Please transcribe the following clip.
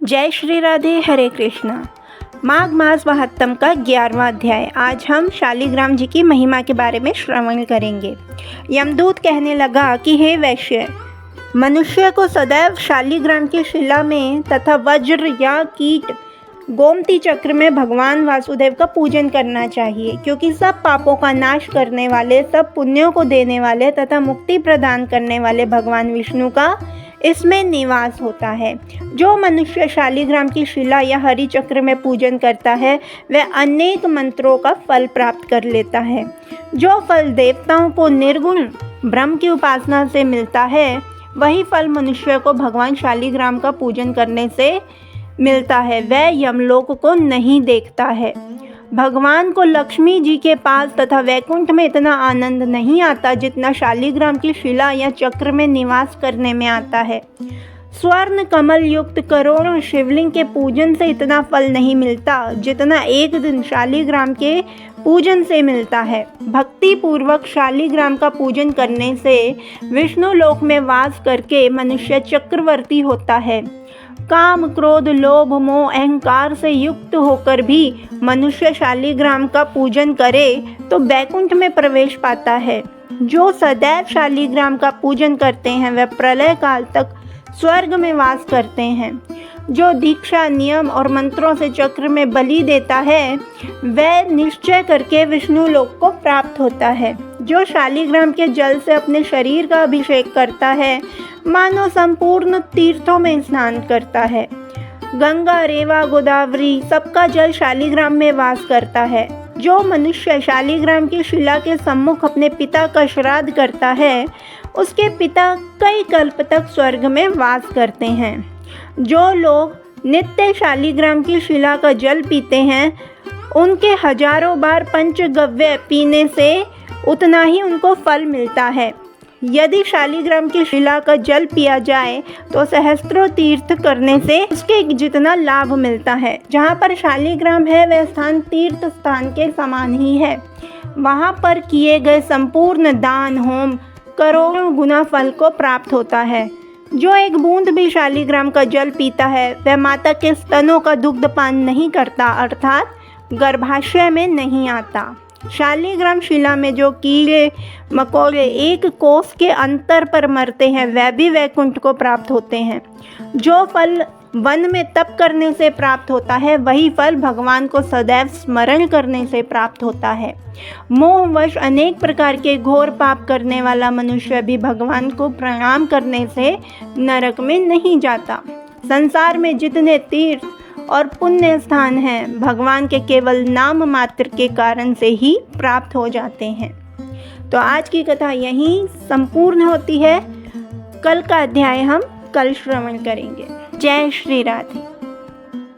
जय श्री राधे, हरे कृष्णा। माघ मास महात्म का 11वां अध्याय। आज हम शालिग्राम जी की महिमा के बारे में श्रवण करेंगे। यमदूत कहने लगा कि हे वैश्य, मनुष्य को सदैव शालिग्राम की शिला में तथा वज्र या कीट गोमती चक्र में भगवान वासुदेव का पूजन करना चाहिए, क्योंकि सब पापों का नाश करने वाले, सब पुण्यों को देने वाले तथा मुक्ति प्रदान करने वाले भगवान विष्णु का इसमें निवास होता है। जो मनुष्य शालिग्राम की शिला या हरि चक्र में पूजन करता है वह अनेक मंत्रों का फल प्राप्त कर लेता है। जो फल देवताओं को निर्गुण ब्रह्म की उपासना से मिलता है, वही फल मनुष्य को भगवान शालिग्राम का पूजन करने से मिलता है। वह यमलोक को नहीं देखता है। भगवान को लक्ष्मी जी के पास तथा वैकुंठ में इतना आनंद नहीं आता जितना शालिग्राम की शिला या चक्र में निवास करने में आता है। स्वर्ण कमल युक्त करोड़ों शिवलिंग के पूजन से इतना फल नहीं मिलता जितना एक दिन शालिग्राम के पूजन से मिलता है। भक्ति पूर्वक शालिग्राम का पूजन करने से विष्णु लोक में वास करके मनुष्य चक्रवर्ती होता है। काम, क्रोध, लोभ, मोह, अहंकार से युक्त होकर भी मनुष्य शालिग्राम का पूजन करे तो वैकुंठ में प्रवेश पाता है। जो सदैव शालिग्राम का पूजन करते हैं वह प्रलय काल तक स्वर्ग में वास करते हैं। जो दीक्षा, नियम और मंत्रों से चक्र में बलि देता है वह निश्चय करके विष्णु लोक को प्राप्त होता है। जो शालिग्राम के जल से अपने शरीर का अभिषेक करता है मानो संपूर्ण तीर्थों में स्नान करता है। गंगा, रेवा, गोदावरी सबका जल शालिग्राम में वास करता है। जो मनुष्य शालिग्राम की शिला के सम्मुख अपने पिता का श्राद्ध करता है उसके पिता कई कल्प तक स्वर्ग में वास करते हैं। जो लोग नित्य शालिग्राम की शिला का जल पीते हैं उनके हजारों बार पंचगव्य पीने से उतना ही उनको फल मिलता है। यदि शालिग्राम की शिला का जल पिया जाए तो सहस्त्रों तीर्थ करने से उसके जितना लाभ मिलता है। जहाँ पर शालिग्राम है वह स्थान तीर्थ स्थान के समान ही है। वहाँ पर किए गए संपूर्ण दान, होम करोड़ों गुना फल को प्राप्त होता है। जो एक बूंद भी शालिग्राम का जल पीता है वह माता के स्तनों का दुग्धपान नहीं करता, अर्थात गर्भाशय में नहीं आता। शालिग्राम शिला में जो कीड़े मकोड़े एक कोस के अंतर पर मरते हैं वह भी वैकुंठ को प्राप्त होते हैं। जो फल वन में तप करने से प्राप्त होता है वही फल भगवान को सदैव स्मरण करने से प्राप्त होता है। मोहवश अनेक प्रकार के घोर पाप करने वाला मनुष्य भी भगवान को प्रणाम करने से नरक में नहीं जाता। संसार में जितने तीर्थ और पुण्य स्थान हैं भगवान के केवल नाम मात्र के कारण से ही प्राप्त हो जाते हैं। तो आज की कथा यहीं संपूर्ण होती है। कल का अध्याय हम कल श्रवण करेंगे। जय श्री राधे।